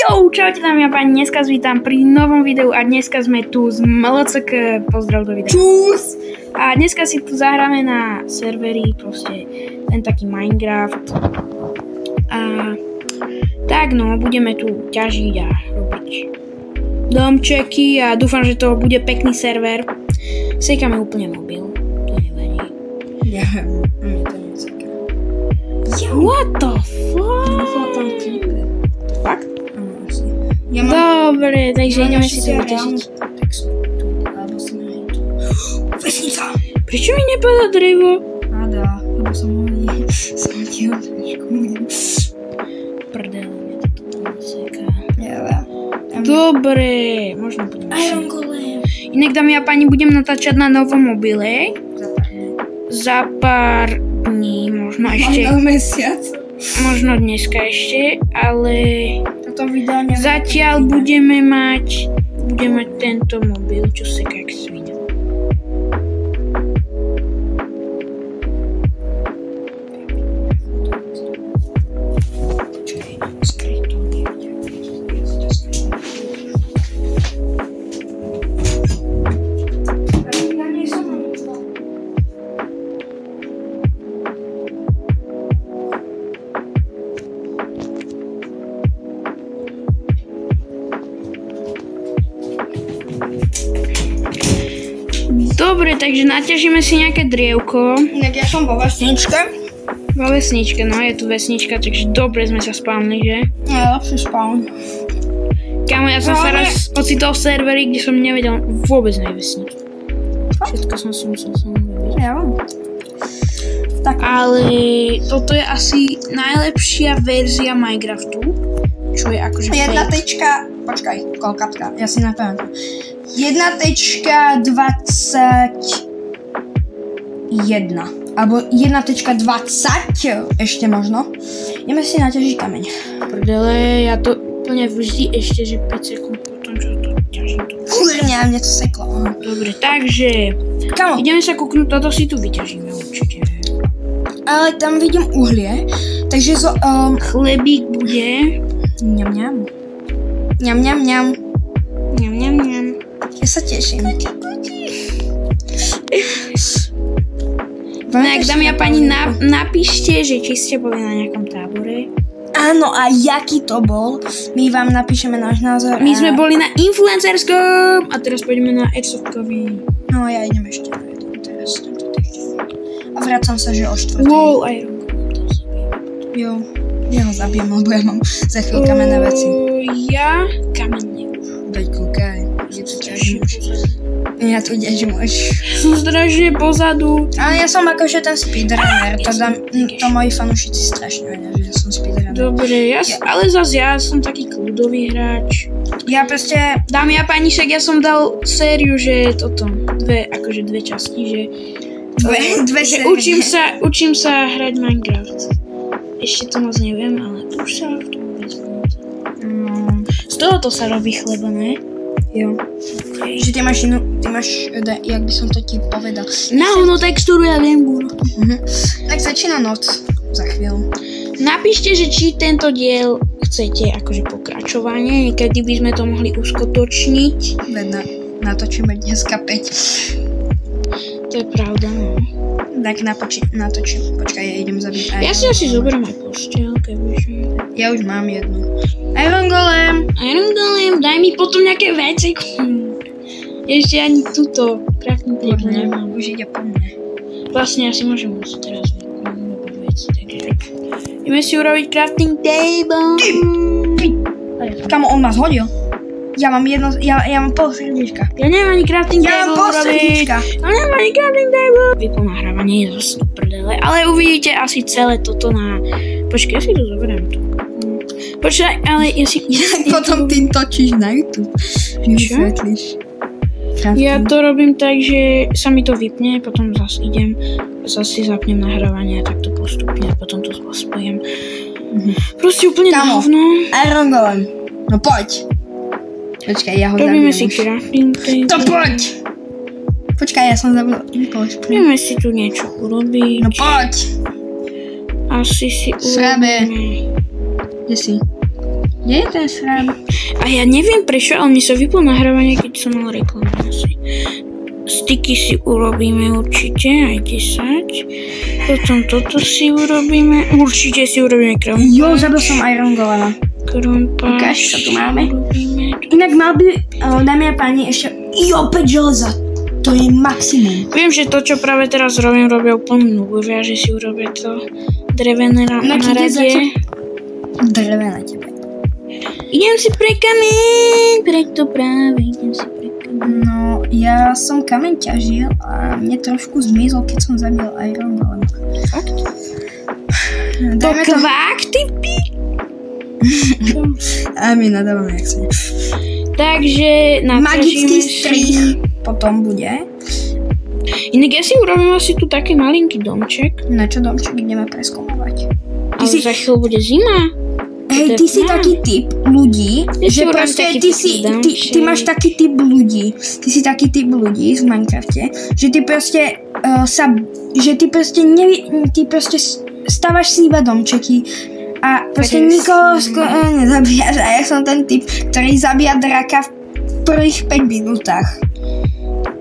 Jo, čaute dámy a páni, dneska vás vítam pri novom videu a dneska sme tu z MLCK, pozdrav do videa. Čus! A dneska si tu zahráme na serveri, proste ten taký Minecraft. A tak no, budeme tu ťažiť a robiť domčeky a dúfam, že to bude pekný server. Sejkáme úplne mobil, to nevadí. Ja, mne to neseká. What the fuck? Tam klipe. Fakt? Áno, asi. Ja Dobre, takže ideme si to vyťažiť. Alebo si nahej tu. Vesnica! Prečo mi nepadá drevo? Pada, lebo som ti ho trošku. Prdele, mňa to tu neseká. Ja. Dobre, možno budeme Iron Golem. Inak dámy a páni, budem natáčať na novom mobile. Za pár dní, možno ešte. Možno mesiac. Možno dneska ešte, ale Toto video neviem. zatiaľ budeme mať tento mobil, čo seká jak svinia. Dobre, takže naťažíme si nejaké drievko. Inak ja som vo vesničke. Vo vesničke, no je tu vesnička, takže dobre sme sa spávli, že? Najlepší spawn. Kámo, ja som sa raz ocitol v serveri, kde som nevedel vôbec najvesniť. Všetko som si musel sám vedieť. Ja vám. Tak. Ale toto je asi najlepšia verzia Minecraftu, čo je akože Jedna fake. tečka, počkaj, koľkatka, ja si nepamätám. 1.21 alebo 1.20 ešte možno. Ideme si naťažiť kameň. Prdele, ja to úplne vždy ešte, že 5 sekúnd potom, čo to ťažím. Kurňa, mne to seklo. Dobre, takže Kamo, ideme sa kúknúť, toto si tu vyťažíme určite. ale tam vidím uhlie, takže Chlebík bude. Ňam, ňam. Ňam, ňam, ňam. Ňam, ňam, ňam. Ja sa teším. Tak dámy a páni, napíšte, že či ste boli na nejakom tábore. Áno, a jaký to bol, my vám napíšeme náš názor. My sme boli na influencerskom a teraz pôjdeme na airsoftkový. No ja idem ešte na jeden teraz. A vracam sa, že o 4. Wow, Iron Golem to zabijem. Jo, ja ho zabijem, lebo ja mám za chvíľu kamenné veci. Ja kamenné. Veď kúkaj, je to ťažím. Ja tu ťažím už. Som strašne pozadu. Ale ja som akože ten speedrunner, to moji fanúšici strašne vedia, že ja som speedrunner. Dobre, ale zase ja som taký kľudový hráč. Ja proste... Dámy a páni, však ja som dal sériu, že toto, dve časti, že... Dve že série. učím sa hrať Minecraft. Ešte to moc neviem, ale už sa v tom vôbec z tohoto sa robí chleba, ne? Jo. Že ty máš, jak by som to ti povedal. Na textúru ja viem, guru. Tak začína noc za chvíľu. Napíšte, že či tento diel chcete akože pokračovanie, niekedy by sme to mohli uskutočniť. Natočíme dneska 5. To je pravda, no. Tak natočím. Počkaj, ja idem zabiť. Ja si asi zoberiem aj posteľ, kebyže. Ja už mám jednu. Iron Golem, daj mi potom nejaké veci. Ešte ani túto crafting table nemám. už ide po mne. Vlastne ja si môžem teraz vykonať veci, takže ideme si urobiť crafting table. Kamo, on ma zhodil. Ja mám pol srdiečka. Ja nemám ani crafting Ja table mám pol urobiť. srdiečka. Ja nemám ani crafting table. Vypol nahrávanie je zase prdele, ale uvidíte asi celé toto na... Počkaj, ja si to zoberiem tu. Počkaj, ale ja si... Potom ty točíš na YouTube. Vysvetlíš. Ja to robím tak, že sa mi to vypne, potom zase idem, zase zapnem nahrávanie a takto postupne a potom to spojím. Proste úplne na hovno. Iron Golem. No poď. Počkaj, ja ho Robíme zabijem si už. crafting table. To poď. Počkaj, ja som zabil impulse. Ideme si tu niečo urobiť. No poď. Asi si Srabe. urobíme. Kde si? Kde je ten srám? A ja neviem prečo, ale mi sa vyplo nahrávanie, keď som mal reklamu asi. Styky si urobíme určite, aj 10. Potom toto si urobíme. Určite si urobíme krompáč. Jo, zabil som Iron Golema. Krompáč. Ukáž, čo tu máme. Inak mal by, dámy a páni, ešte... Jo, 5 železa. To je maximum. Viem, že to, čo práve teraz robím, robia úplne nubovia, že si urobia to drevené na radie. Drevené na tebe. Idem si pre kameň, preto práve idem si pre kameň. No, ja som kameň ťažil a mne trošku zmizol, keď som zabil Iron Golem. Fakt? To kvák, ty pi? A my nadávame, jak sa ne. Takže magický strich potom bude. Inak ja si urobím asi tu taký malinký domček. Na čo domček ideme preskúmovať? Ale za chvíľu bude zima. Hej, ty si taký typ ľudí, že proste ty máš taký typ ľudí. Ty si taký typ ľudí v Minecrafte, že ty proste ty proste stávaš si iba domčeky a proste nikoho nezabíjaš. A ja som ten typ, ktorý zabíja draka v prvých 5 minútach.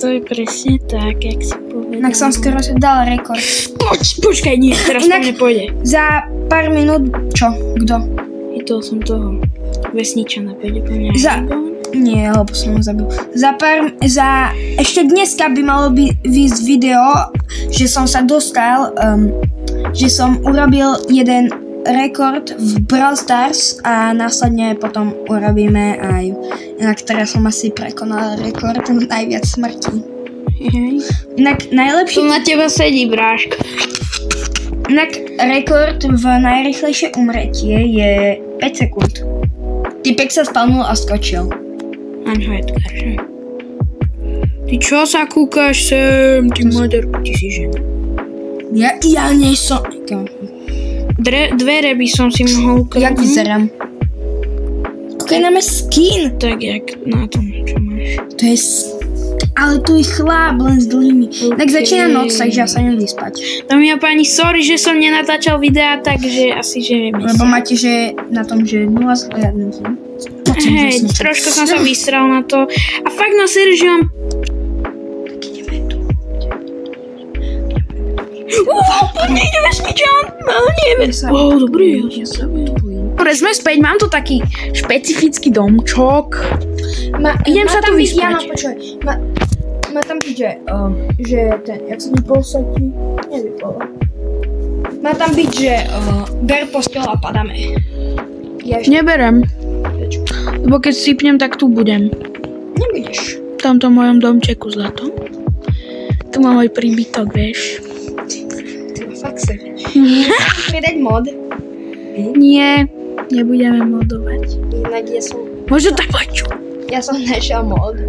To je presne tak, jak si povedal. Inak som skoro dal rekord. Počkaj, nie, teraz to nepôjde. Za pár minút, čo? Kto? Hitol som toho vesničana, pôjde po mňa. Nie, lebo som ho zabil. Ešte dneska by malo výsť video, že som sa dostal, že som urobil jeden rekord v Brawl Stars a následne potom urobíme aj, inak teraz som asi prekonal rekord najviac smrti. Inak najlepší... Tu na teba sedí, bráško. Inak rekord v najrýchlejšie umretie je 5 sekúnd. Typek sa spalnul a skočil. Aňho, Edgar, že? Ty čo sa kúkaš sem, ty maďarku, ty si žena. Ja nie som... Dvere by som si mohol ukázať. Jak vyzerám? Kúkaj na mňa skin. Tak jak na tom, čo máš. To je... Ale tu je chláp len s dlhými. Tak začína noc, takže ja sa idem vyspať. Dámy a páni, sorry, že som nenatáčal videá, takže asi, že vieme. Lebo máte, že na tom, že 0 zhliadnutí. Hej, trošku som sa vysral na to. A fakt na sérii, že mám... Nejde vesničan! Dobrý, ja sa dobre, sme späť, mám tu taký špecifický domčok. Idem sa tu vyspať. Má tam byť, že ten, jak sa mi posadí, nevypolo. Má tam byť, že ber postel a padáme. Neberem. Lebo keď sypnem, tak tu budem. Nebudeš. V tomto mojom domčeku zlatom. Tu mám môj príbytok, vieš. Fakt sa. Pridať mod? Nie, nebudeme modovať. Inak ja som... Možno tak poču. Ja som našiel mod.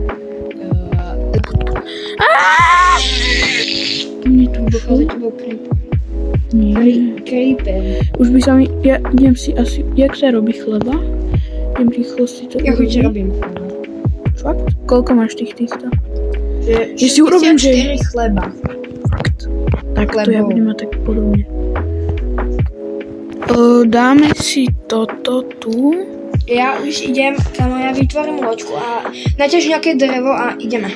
Nie tu Creeper. Už by sa mi... Ja idem si asi... Jak sa robí chleba? Idem rýchlo si to Ja chodí robím chleba. Fakt? Koľko máš týchto? Ja si urobím, že... 4 chleba. Fakt. Tak to ja budem mať tak podobne. Dáme si toto tu. Ja už idem, kamo, ja vytvorím loďku a naťaž nejaké drevo a ideme.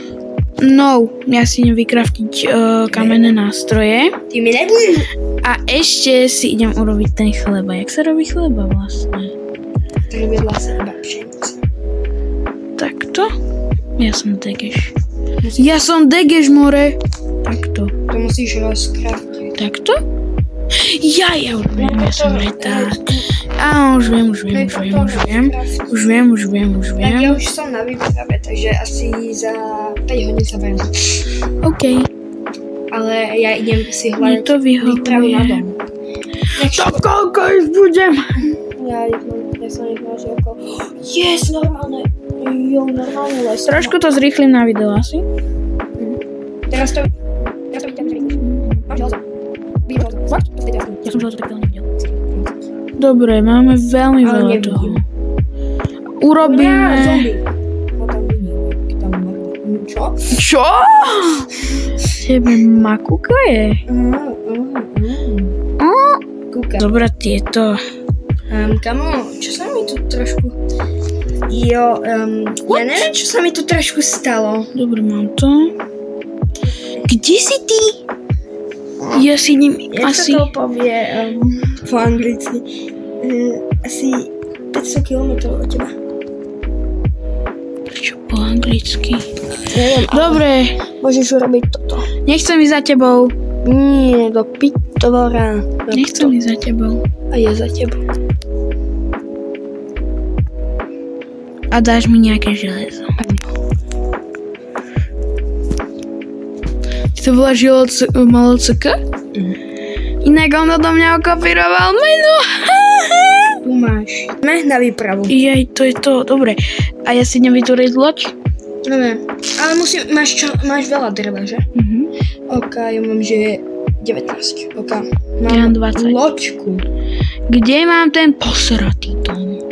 No, ja si idem vykraftiť kamenné nástroje. Ty mi nebudeš. A ešte si idem urobiť ten chleba. Jak sa robí chleba vlastne? Robila sa iba pšenica. Takto? Ja som degeš. Ja som degeš, more. Takto. To musíš rozkraftiť. Takto? Ja už viem, ja som retard. Á, už viem. Tak ja už som na výprave, takže asi za 5 hodín sa budem. OK. Ale ja idem si hľadať výpravu na dom. Tak koľko už budem? Ja som nechal, že ako... Yes, normálne. Normálne les. Trošku to zrýchlim na video asi. Teraz to vidím. Mám železo. Fakt? Ja som železo tak veľmi videl. Dobre, máme veľmi veľa toho. Urobíme... Čo? Tebe makuka je? Dobre, tieto Kamo, čo sa mi tu trošku... Jo, ja neviem, čo sa mi tu trošku stalo. Dobre, mám to. Kde si ty? Ja si idem asi... Jak sa to povie po anglicky? Asi 500 kilometrov od teba. Prečo po anglicky? Neviem, Dobre, môžeš urobiť toto. nechcem ísť za tebou. Nie, do pitovora. Nechcem ísť za tebou. A ja za tebou. A dáš mi nejaké železo. Ty to voláš malo CK? Inak on do mňa okopíroval meno. Tu máš. Na výpravu. Jej, to je to, dobre. A ja si idem vytvoriť loď? Neviem. Ale máš veľa dreva, že? OK, ja mám, že 19. OK. Ja mám 20. Loďku. Kde mám ten posratý dom?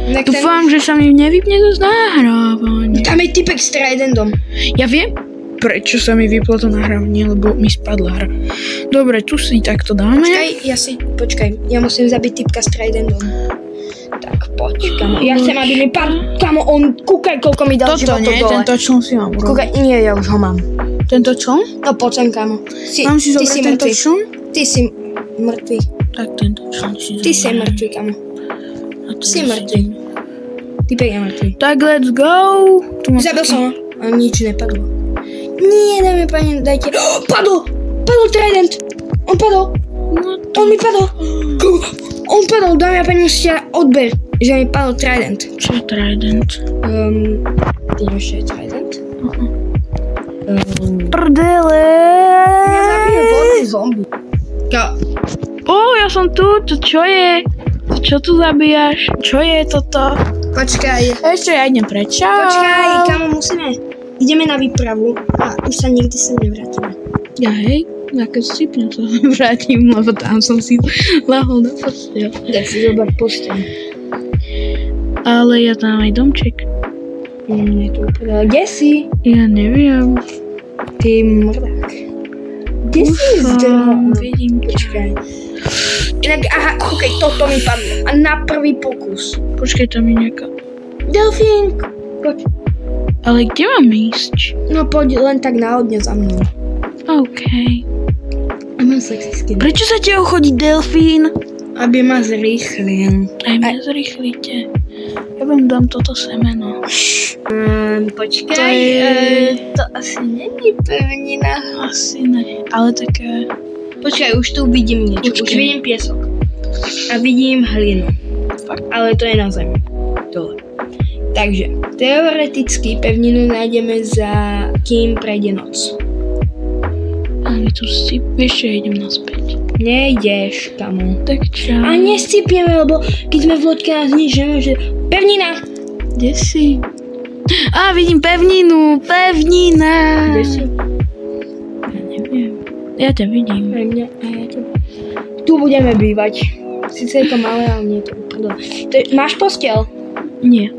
Dúfam, že sa mi nevypne to nahrávanie. Tam je typek s Tridentom. Ja viem, prečo sa mi vyplo to nahrávanie, lebo mi spadla hra. Dobre, tu si takto dáme. Počkaj, ja musím zabiť typka s Tridentom. Tak poď, kamo. Ja chcem, aby mi kamo, on, kúkaj, koľko mi dal Toto životov nie, dole. tento čln si mám urobiť. Kúkaj, nie, ja už ho mám. Tento čln? No poď sem, kamo. Mám si zobrať tento čln? Ty si mŕtvý. Tak tento čln si zobrať. Ty si mŕtvý, kamo. Si mŕtvý. Typek je mŕtvý. Tak let's go. Zabil som ho. A nič nepadlo. Nie, dáme pani, dajte. Padol! Padol Trident! On padol! On mi padol! On padol, dámy a pani, musíte odber, že mi padol Trident. Čo je Trident? Ty nevieš, čo je Trident? Prdele! Ja zabijem vodný zombie. Ja som tu, to čo je? Čo tu zabíjaš? Čo je toto? Počkaj. Ešte ja idem preč. Počkaj, kamo, musíme. Ideme na výpravu a už sa nikdy sem nevrátime. Ja hej, ja keď sypnem sa vrátim, lebo tam som si lahol na posteľ. Tak si zober posteľ. Ale ja tam aj domček. Je to úplne. Kde si? Ja neviem. Ty mrdák. Kde si zdrhol? Vidím ťa. Počkaj. Inak, aha, okej, toto mi padlo. A na prvý pokus. Počkaj, tam je nejaká... Delfínk. Poď. Ale kde mám ísť? No poď len tak náhodne za mnou. OK. A mám sexy skin. Prečo sa ti chodí delfín? Aby ma zrýchlil. Aj mňa zrýchlite. Ja vám dám toto semeno. Počkaj, to asi není pevnina. Asi ne, ale také... Počkaj, už tu vidím niečo. Počkej. Už vidím piesok. A vidím hlinu. Ale to je na zemi. Dole. Takže, teoreticky pevninu nájdeme za kým prejde noc. Ale tu si... Vieš čo, ja idem naspäť. Nejdeš, kamo. Tak čau. A nescípieme, lebo keď sme v loďke nás nič nemôže... Pevnina! Kde si? Á, vidím pevninu! Pevnina! Kde si? Ja neviem. Ja ťa vidím. Aj mňa, a ja teba. Tu budeme bývať. Sice je to malé, ale nie je to úplne. Máš posteľ? Nie.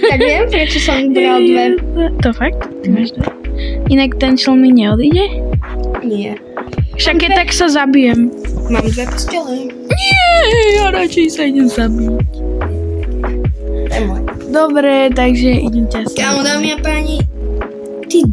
Tak viem, prečo som bral dve. To fakt? Ty máš dve. Inak ten čln mi neodíde? Nie. Však keď tak sa zabijem. Mám dve postele. Nie, ja radšej sa idem zabiť. To je môj. Dobre, takže idem ťa sa... Kámo, dámy a páni, ty